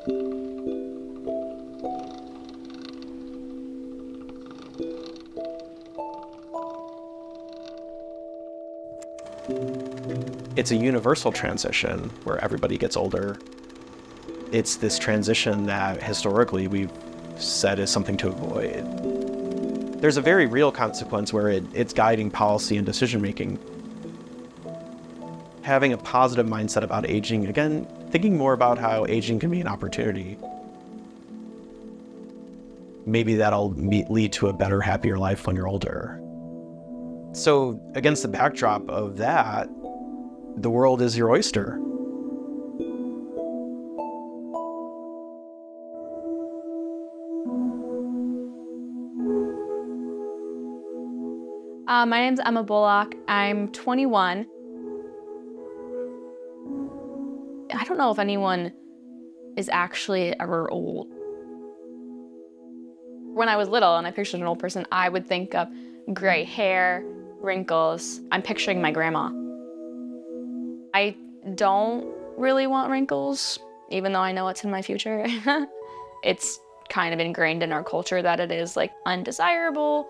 It's a universal transition where everybody gets older. It's this transition that historically we've said is something to avoid. There's a very real consequence where it's guiding policy and decision-making. Having a positive mindset about aging, again, thinking more about how aging can be an opportunity. Maybe that'll lead to a better, happier life when you're older. So against the backdrop of that, the world is your oyster. My name's Emma Bullock. I'm 21. I don't know if anyone is actually ever old. When I was little and I pictured an old person, I would think of gray hair, wrinkles. I'm picturing my grandma. I don't really want wrinkles, even though I know it's in my future. It's kind of ingrained in our culture that it is like undesirable.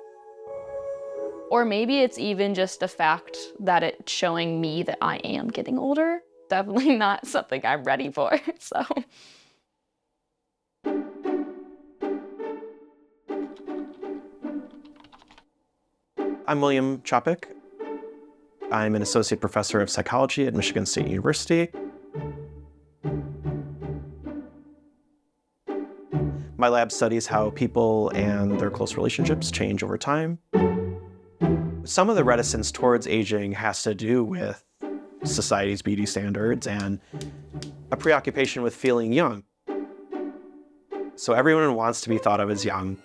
Or maybe it's even just the fact that it's showing me that I am getting older. Definitely not something I'm ready for, so. I'm William Chopik. I'm an associate professor of psychology at Michigan State University. My lab studies how people and their close relationships change over time. Some of the reticence towards aging has to do with society's beauty standards and a preoccupation with feeling young. So everyone wants to be thought of as young.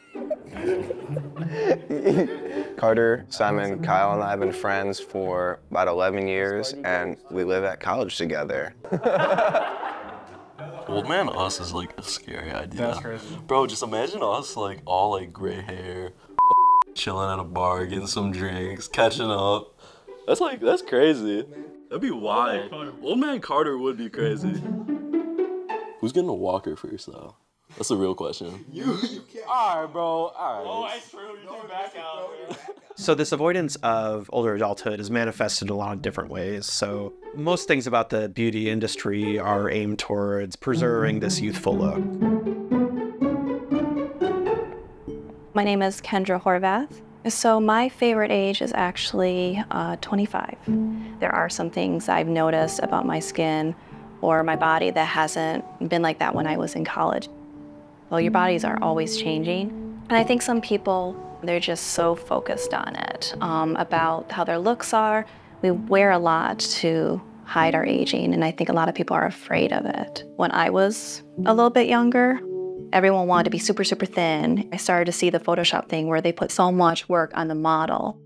Carter, Simon, Kyle, and I have been friends for about 11 years, and we live at college together. Old man us is like a scary idea. That's crazy. Bro, just imagine us like all like gray hair, chilling at a bar, getting some drinks, catching up. That's crazy. That'd be wild. Old man Carter would be crazy. Who's getting a walker first though? That's the real question. You can't. All right, bro. All right. Oh, I true. You came back out. So this avoidance of older adulthood is manifested in a lot of different ways. So most things about the beauty industry are aimed towards preserving this youthful look. My name is Kendra Horvath. So my favorite age is actually 25. There are some things I've noticed about my skin or my body that hasn't been like that when I was in college. Well, your bodies are always changing. And I think some people, they're just so focused on it, about how their looks are. We wear a lot to hide our aging, and I think a lot of people are afraid of it. When I was a little bit younger, everyone wanted to be super, super thin. I started to see the Photoshop thing where they put so much work on the model.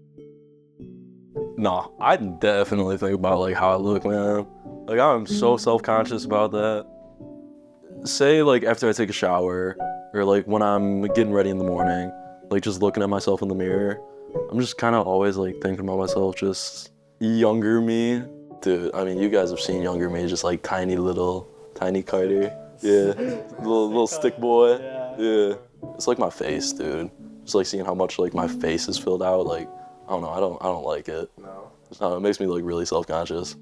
Nah, I definitely think about like how I look, man. Like I'm so self-conscious about that. Say like after I take a shower or like when I'm getting ready in the morning, like just looking at myself in the mirror, I'm just kind of always like thinking about myself, just younger me. Dude, I mean, you guys have seen younger me, just like tiny Carter. Yeah, little stick boy. Yeah, it's like my face, dude. Just like seeing how much like my face is filled out. Like I don't know, I don't like it. No, it makes me like really self-conscious.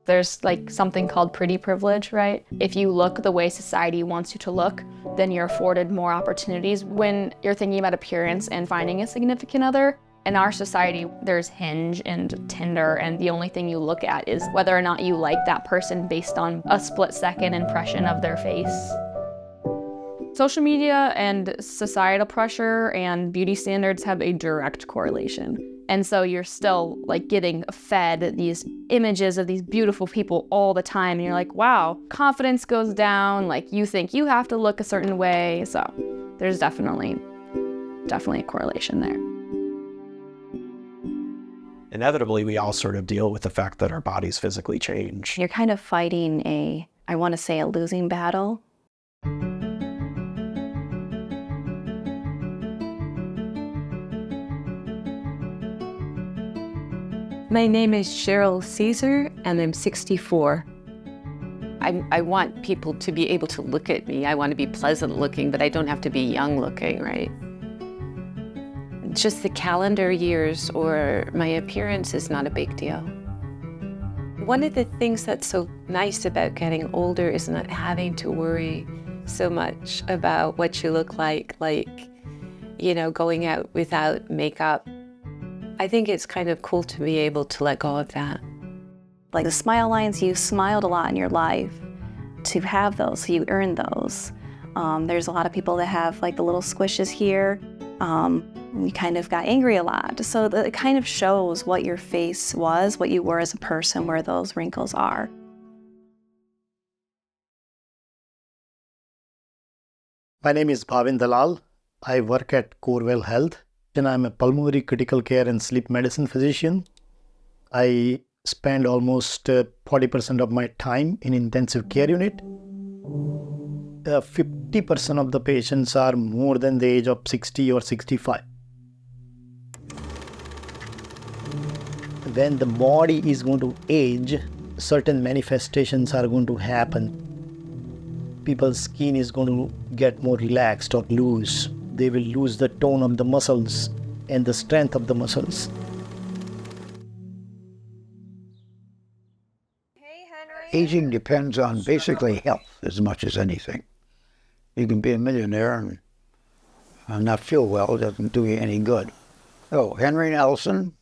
There's like something called pretty privilege, right? If you look the way society wants you to look, then you're afforded more opportunities when you're thinking about appearance and finding a significant other. In our society, there's Hinge and Tinder, and the only thing you look at is whether or not you like that person based on a split-second impression of their face. Social media and societal pressure and beauty standards have a direct correlation. And so you're still like getting fed these images of these beautiful people all the time. And you're like, wow, confidence goes down. Like you think you have to look a certain way. So there's definitely a correlation there. Inevitably, we all sort of deal with the fact that our bodies physically change. You're kind of fighting I want to say a losing battle. My name is Cheryl Caesar, and I'm 64. I want people to be able to look at me. I want to be pleasant looking, but I don't have to be young looking, right? Just the calendar years or my appearance is not a big deal. One of the things that's so nice about getting older is not having to worry so much about what you look like, you know, going out without makeup. I think it's kind of cool to be able to let go of that. Like the smile lines, you smiled a lot in your life. To have those, so you earned those. There's a lot of people that have like the little squishes here. You kind of got angry a lot. So it kind of shows what your face was, what you were as a person, where those wrinkles are. My name is Bhavin Dalal. I work at Corewell Health, and I'm a pulmonary critical care and sleep medicine physician. I spend almost 40% of my time in intensive care unit. 50% of the patients are more than the age of 60 or 65. When the body is going to age, certain manifestations are going to happen. People's skin is going to get more relaxed or loose. They will lose the tone of the muscles and the strength of the muscles. Aging depends on basically health as much as anything. You can be a millionaire and not feel well. It doesn't do you any good. So Henry Nelson,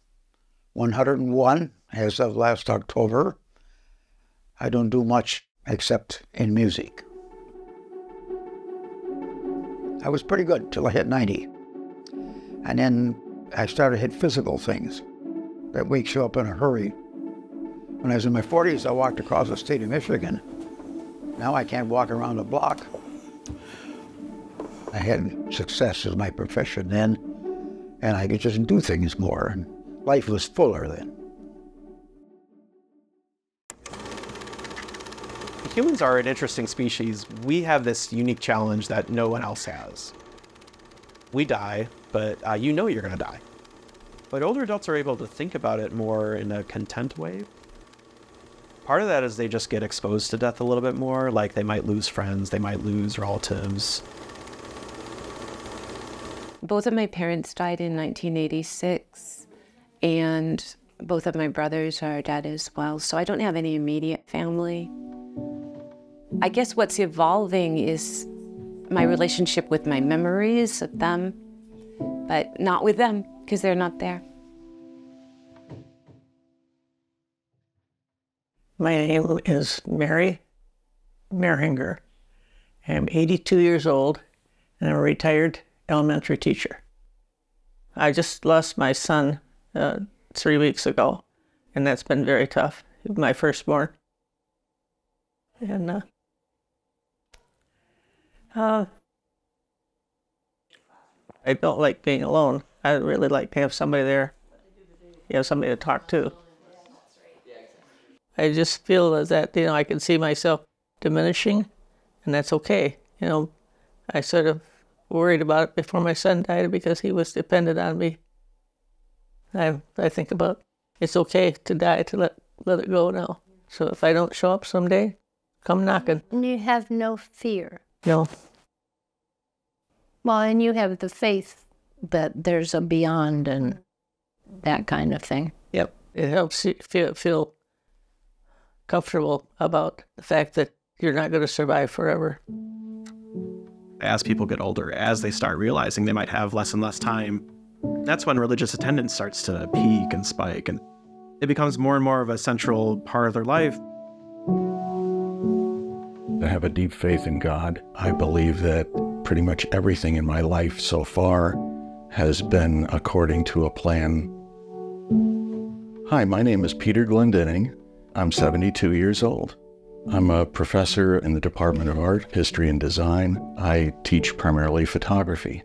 101 as of last October. I don't do much except in music. I was pretty good till I hit 90. And then I started to hit physical things that wakes you up in a hurry. When I was in my 40s, I walked across the state of Michigan. Now I can't walk around the block. I had success as my profession then, and I could just do things more, and life was fuller then. Humans are an interesting species. We have this unique challenge that no one else has. We die, but you know you're gonna die. But older adults are able to think about it more in a content way. Part of that is they just get exposed to death a little bit more, like they might lose friends, they might lose relatives. Both of my parents died in 1986, and both of my brothers are dead as well, so I don't have any immediate family. I guess what's evolving is my relationship with my memories of them, but not with them, because they're not there. My name is Mary Merhinger. I'm 82 years old, and I'm a retired elementary teacher. I just lost my son 3 weeks ago, and that's been very tough. My firstborn. And I don't like being alone. I really like to have somebody there. You have somebody to talk to. I just feel that, you know, I can see myself diminishing, and that's okay. You know, I sort of worried about it before my son died because he was dependent on me. I think about it's okay to die, to let it go now. So if I don't show up someday, come knocking. And you have no fear. No. Well, and you have the faith that there's a beyond and that kind of thing. Yep. It helps you feel comfortable about the fact that you're not going to survive forever. As people get older, as they start realizing they might have less and less time, that's when religious attendance starts to peak and spike, and it becomes more and more of a central part of their life. I have a deep faith in God. I believe that pretty much everything in my life so far has been according to a plan. Hi, my name is Peter Glendinning. I'm 72 years old. I'm a professor in the Department of Art, History, and Design. I teach primarily photography.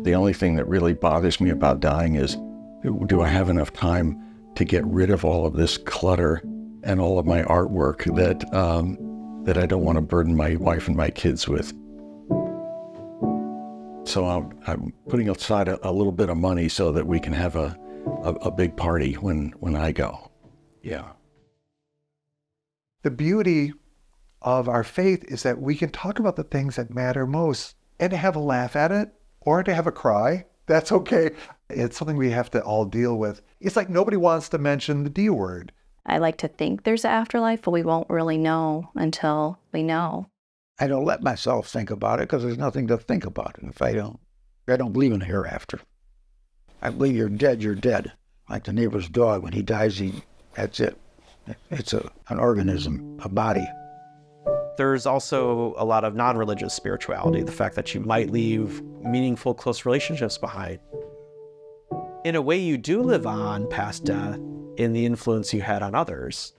The only thing that really bothers me about dying is, do I have enough time to get rid of all of this clutter and all of my artwork that I don't want to burden my wife and my kids with? So I'm putting aside a little bit of money so that we can have a big party when I go. Yeah. The beauty of our faith is that we can talk about the things that matter most and to have a laugh at it or to have a cry. That's okay. It's something we have to all deal with. It's like nobody wants to mention the D word. I like to think there's an afterlife, but we won't really know until we know. I don't let myself think about it because there's nothing to think about. If I don't believe in hereafter. I believe you're dead, you're dead. Like the neighbor's dog, when he dies, that's it. It's an organism, a body. There's also a lot of non-religious spirituality, the fact that you might leave meaningful, close relationships behind. In a way, you do live on past death in the influence you had on others.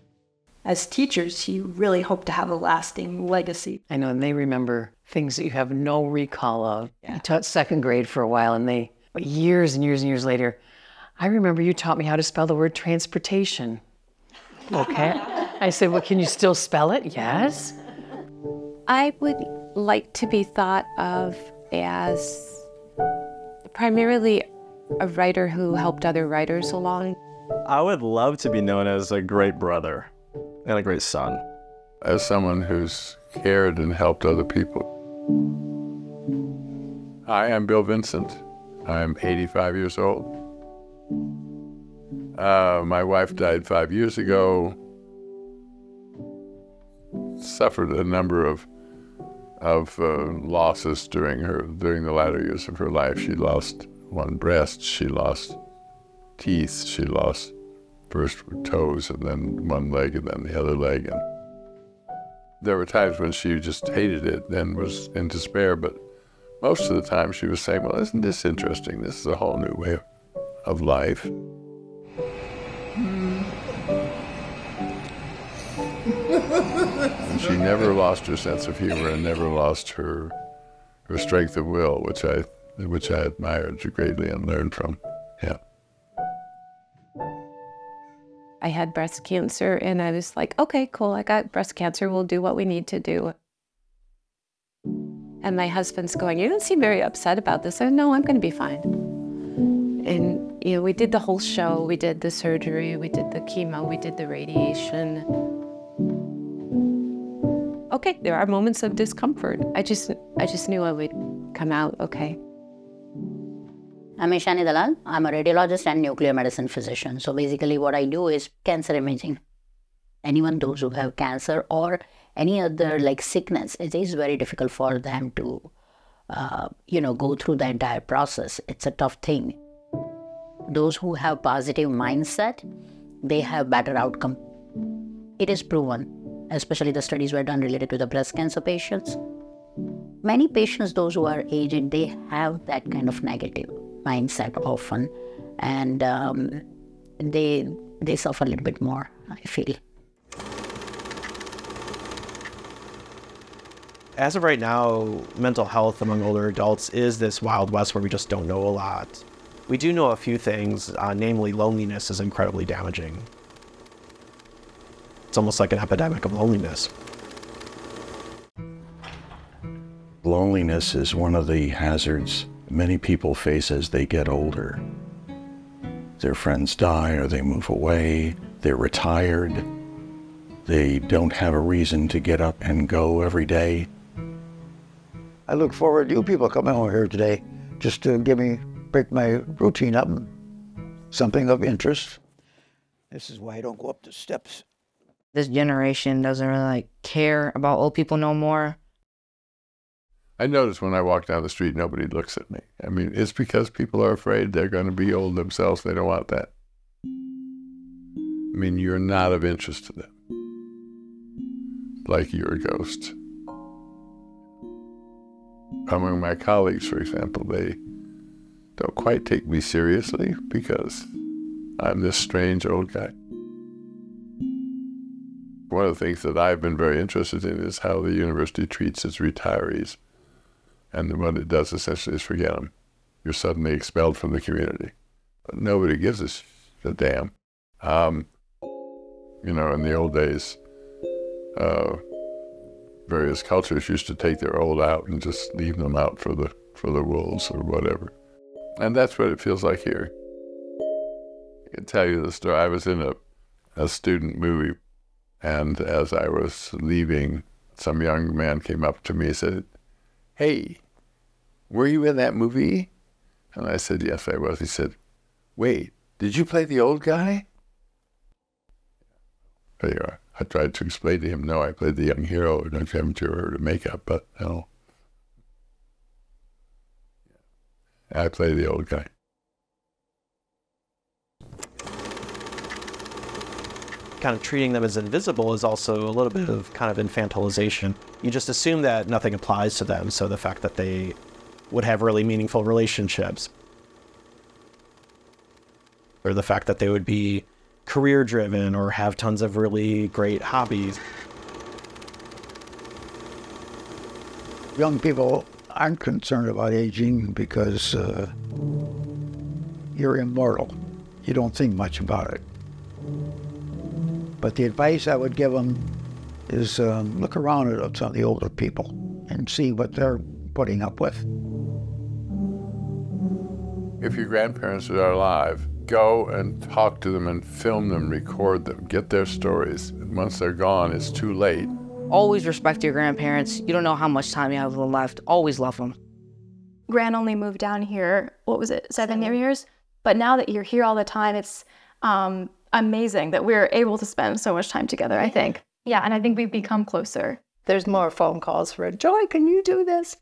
As teachers, you really hope to have a lasting legacy. I know, and they remember things that you have no recall of. Yeah. I taught second grade for a while, and years and years and years later, I remember you taught me how to spell the word transportation. Okay. I said, well, can you still spell it? Yes. I would like to be thought of as primarily a writer who helped other writers along. I would love to be known as a great brother and a great son. As someone who's cared and helped other people. Hi, I'm Bill Vincent. I'm 85 years old. My wife died 5 years ago. Suffered a number of losses during the latter years of her life. She lost one breast, she lost teeth, she lost first toes and then one leg and then the other leg. And there were times when she just hated it and was in despair, but most of the time she was saying, well, isn't this interesting? This is a whole new way of life. And she never lost her sense of humor and never lost her strength of will, which I admired greatly and learned from. Yeah. I had breast cancer, and I was like, okay, cool, I got breast cancer, we'll do what we need to do. And my husband's going, you don't seem very upset about this. I said, no, I'm going to be fine. And, you know, we did the whole show, we did the surgery, we did the chemo, we did the radiation. Okay, there are moments of discomfort. I just knew I would come out okay. I'm Ishani Dalal. I'm a radiologist and nuclear medicine physician. So basically what I do is cancer imaging. Anyone, those who have cancer or any other like sickness, it is very difficult for them to, go through the entire process. It's a tough thing. Those who have positive mindset, they have better outcome. It is proven, especially the studies were done related to the breast cancer patients. Many patients, those who are aged, they have that kind of negative mindset often, and they suffer a little bit more, I feel. As of right now, mental health among older adults is this Wild West where we just don't know a lot. We do know a few things, namely loneliness is incredibly damaging. It's almost like an epidemic of loneliness. Loneliness is one of the hazards many people face as they get older. Their friends die or they move away, they're retired, they don't have a reason to get up and go every day. I look forward to you people coming over here today just to break my routine up, something of interest. This is why I don't go up the steps. This generation doesn't really care about old people no more. I notice when I walk down the street, nobody looks at me. I mean, it's because people are afraid they're going to be old themselves. They don't want that. I mean, you're not of interest to them. Like you're a ghost. Among my colleagues, for example, they don't quite take me seriously because I'm this strange old guy. One of the things that I've been very interested in is how the university treats its retirees. And what it does essentially is forget them. You're suddenly expelled from the community. But nobody gives a damn. In the old days, various cultures used to take their old out and just leave them out for the wolves or whatever. And that's what it feels like here. I can tell you the story. I was in a student movie, and as I was leaving, some young man came up to me and said, "Hey, were you in that movie?" And I said, "Yes, I was." He said, "Wait, did you play the old guy?" There you are. I tried to explain to him, no, I played the young hero. I don't have to makeup, but no. I play the old guy. Kind of treating them as invisible is also a little bit of kind of infantilization. You just assume that nothing applies to them, so the fact that they would have really meaningful relationships, or the fact that they would be career-driven or have tons of really great hobbies. Young people aren't concerned about aging because you're immortal. You don't think much about it. But the advice I would give them is look around at some of the older people and see what they're putting up with. If your grandparents are alive, go and talk to them and film them, record them, get their stories. And once they're gone, it's too late. Always respect your grandparents. You don't know how much time you have left. Always love them. Gran only moved down here, what was it, 7 years? But now that you're here all the time, it's amazing that we're able to spend so much time together, I think. Yeah, and I think we've become closer. There's more phone calls for, Joy, can you do this?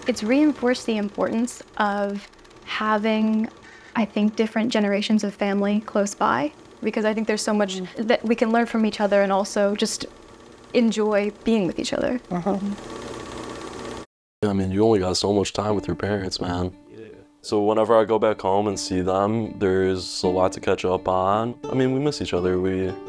It's reinforced the importance of having, I think, different generations of family close by, because I think there's so much that we can learn from each other and also just enjoy being with each other. I mean, you only got so much time with your parents, man. So whenever I go back home and see them, there's a lot to catch up on. I mean, we miss each other.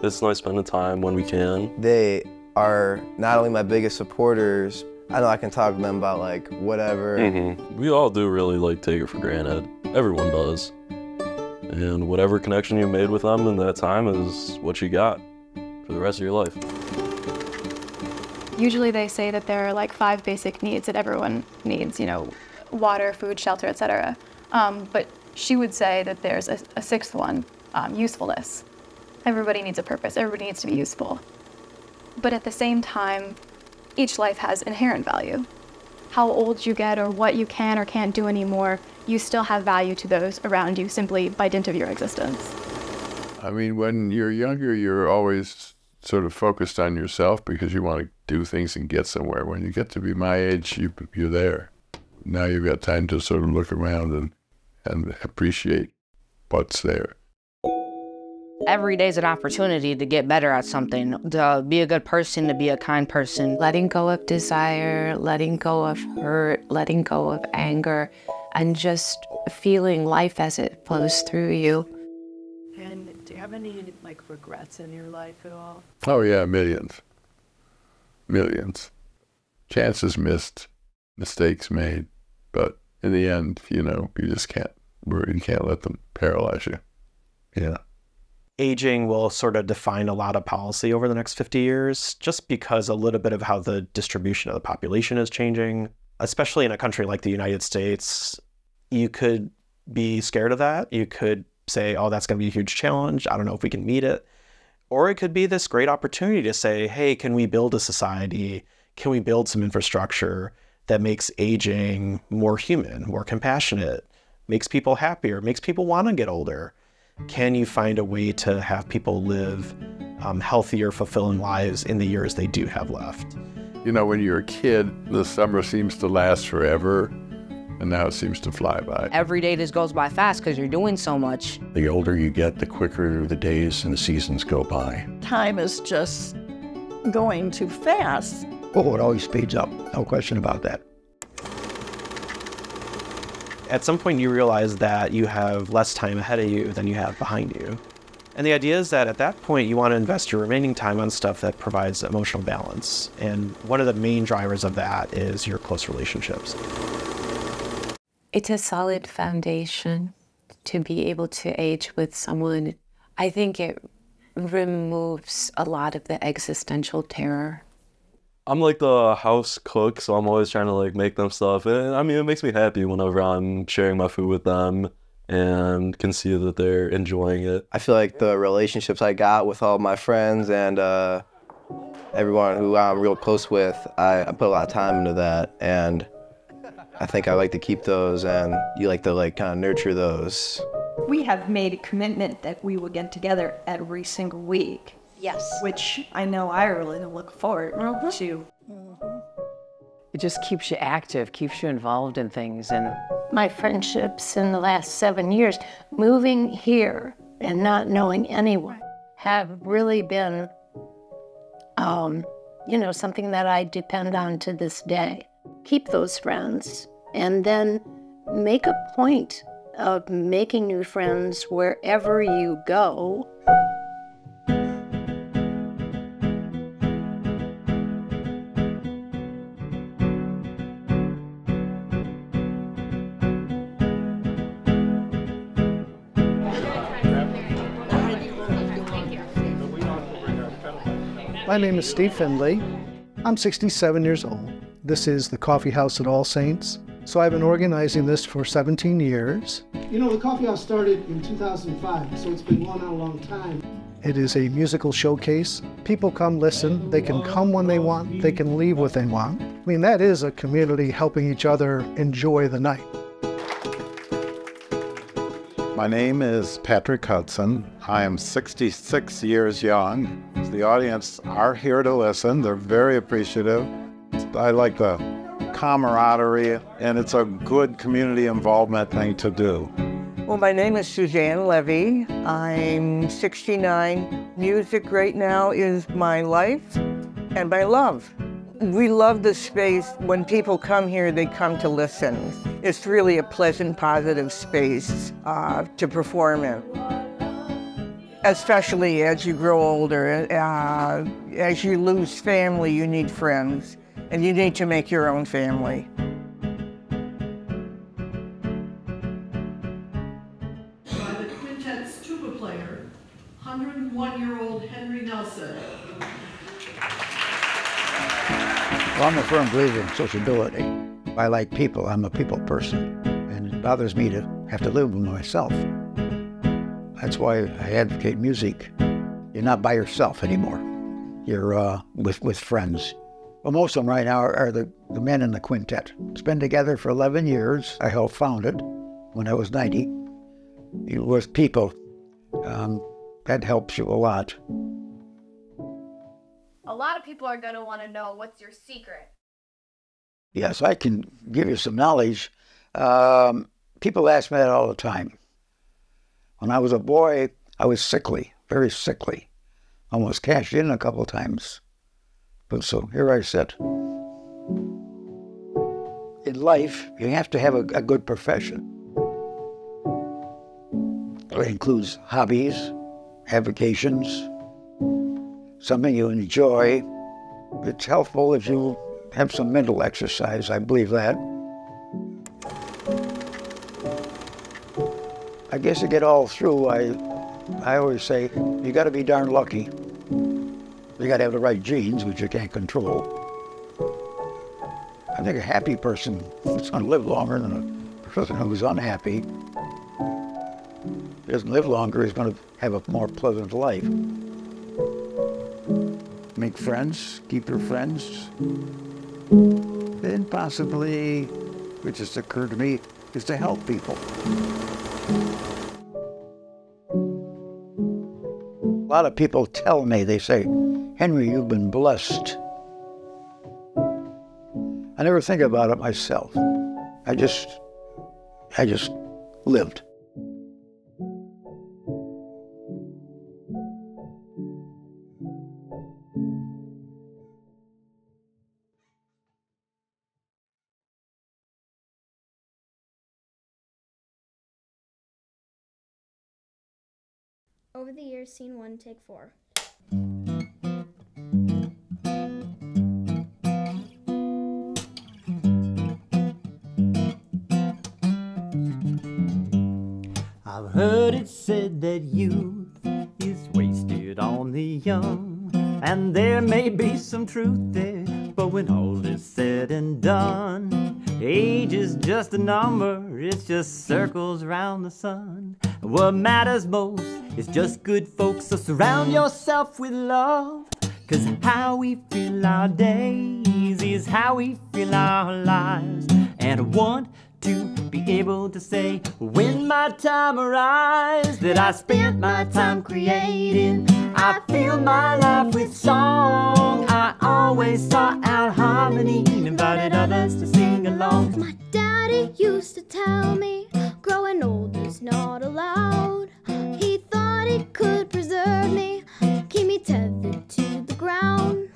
It's nice spending time when we can. They are not only my biggest supporters, I know I can talk to them about like whatever. We all do really like take it for granted. Everyone does. And whatever connection you made with them in that time is what you got for the rest of your life. Usually they say that there are like 5 basic needs that everyone needs, you know, water, food, shelter, etc. But she would say that there's a 6th one, usefulness. Everybody needs a purpose. Everybody needs to be useful. But at the same time, each life has inherent value. How old you get or what you can or can't do anymore, you still have value to those around you simply by dint of your existence. I mean, when you're younger, you're always sort of focused on yourself because you want to do things and get somewhere. When you get to be my age, you're there. Now you've got time to sort of look around and appreciate what's there. Every day is an opportunity to get better at something, to be a good person, to be a kind person. Letting go of desire, letting go of hurt, letting go of anger, and just feeling life as it flows through you. And do you have any like regrets in your life at all? Oh yeah, millions. Millions. Chances missed, mistakes made, but in the end, you know, you can't let them paralyze you. Yeah. Aging will sort of define a lot of policy over the next 50 years, just because a little bit of how the distribution of the population is changing, especially in a country like the United States. You could be scared of that. You could say, oh, that's going to be a huge challenge. I don't know if we can meet it. Or it could be this great opportunity to say, hey, can we build a society? Can we build some infrastructure that makes aging more human, more compassionate, makes people happier, makes people want to get older? Can you find a way to have people live healthier, fulfilling lives in the years they do have left? You know, when you're a kid, the summer seems to last forever, and now it seems to fly by. Every day just goes by fast because you're doing so much. The older you get, the quicker the days and the seasons go by. Time is just going too fast. Oh, it always speeds up. No question about that. At some point you realize that you have less time ahead of you than you have behind you. And the idea is that at that point you want to invest your remaining time on stuff that provides emotional balance. And one of the main drivers of that is your close relationships. It's a solid foundation to be able to age with someone. I think it removes a lot of the existential terror. I'm like the house cook, so I'm always trying to like make them stuff. And I mean, it makes me happy whenever I'm sharing my food with them and can see that they're enjoying it. I feel like the relationships I got with all my friends and Everyone who I'm real close with, I put a lot of time into that, and I think I like to keep those, and you like to kind of nurture those. We have made a commitment that we will get together every single week. Yes. Which I know I really look forward to. It just keeps you active, keeps you involved in things. And my friendships in the last 7 years, moving here and not knowing anyone, have really been, you know, something that I depend on to this day. Keep those friends and then make a point of making new friends wherever you go. My name is Steve Findlay. I'm 67 years old. This is the Coffee House at All Saints. So I've been organizing this for 17 years. You know, the Coffee House started in 2005, so it's been going on a long time. It is a musical showcase. People come listen. They can come when they want. They can leave what they want. I mean, that is a community helping each other enjoy the night. My name is Patrick Hudson. I am 66 years young. The audience are here to listen. They're very appreciative. I like the camaraderie, and it's a good community involvement thing to do. Well, my name is Suzanne Levy. I'm 69. Music right now is my life and my love. We love the space. When people come here, they come to listen. It's really a pleasant, positive space to perform in. Especially as you grow older, as you lose family, you need friends, and you need to make your own family. By the quintet's tuba player, 101-year-old Henry Nelson. Well, I'm a firm believer in sociability. I like people. I'm a people person, and it bothers me to have to live with myself. That's why I advocate music. You're not by yourself anymore. You're with friends. Well, most of them right now are the men in the quintet. It's been together for 11 years. I helped found it when I was 90. With people, that helps you a lot. A lot of people are going to want to know what's your secret. Yes, I can give you some knowledge. People ask me that all the time. When I was a boy, I was sickly, very sickly. Almost cashed in a couple of times. But so here I sit. In life, you have to have a good profession. It includes hobbies, avocations, something you enjoy. It's helpful if you have some mental exercise, I believe that. I guess to get all through, I always say, you got to be darn lucky. You got to have the right genes, which you can't control. I think a happy person is going to live longer than a person who's unhappy. If he doesn't live longer, he's going to have a more pleasant life. Make friends, keep your friends. Then possibly, which just occurred to me, is to help people. A lot of people tell me, they say, Henry, you've been blessed. I never think about it myself. I just lived. Over the years, scene 1, take 4. I've heard it said that youth is wasted on the young, and there may be some truth there, but when all is said and done, age is just a number, it's just circles round the sun. What matters most is just good folks, so surround yourself with love. 'Cause how we fill our days is how we fill our lives. And I want to be able to say when my time arrives that I spent my time creating. I fill my life with song. I always sought out harmony and invited others to sing along. My daddy used to tell me growing old is not allowed. He thought he could preserve me, keep me tethered to the ground.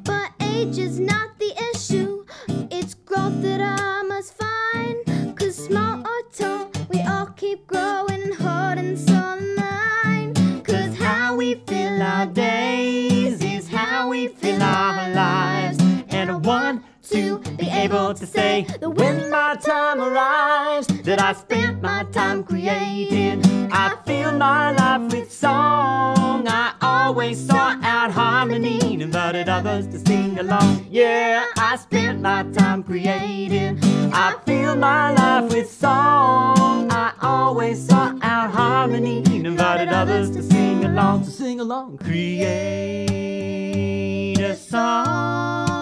But age is not the issue, it's growth that I must find. 'Cause small or tall, we all keep growing, heart and soul and mind. 'Cause how we fill our days is how we fill our lives. And I want to be able to say that when my time arrives that I spent my time creating. I fill my life with song. I always sought out harmony and invited others to sing along. Yeah, I spent my time creating. I fill my life with song. I always sought out harmony and invited others to sing along. To sing along. Create a song,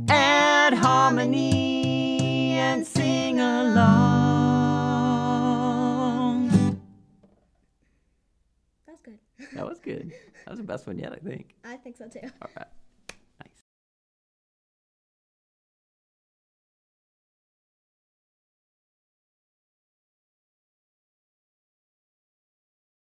add harmony and sing along. That's good. That was good. That was the best one yet, I think. I think so too. All right.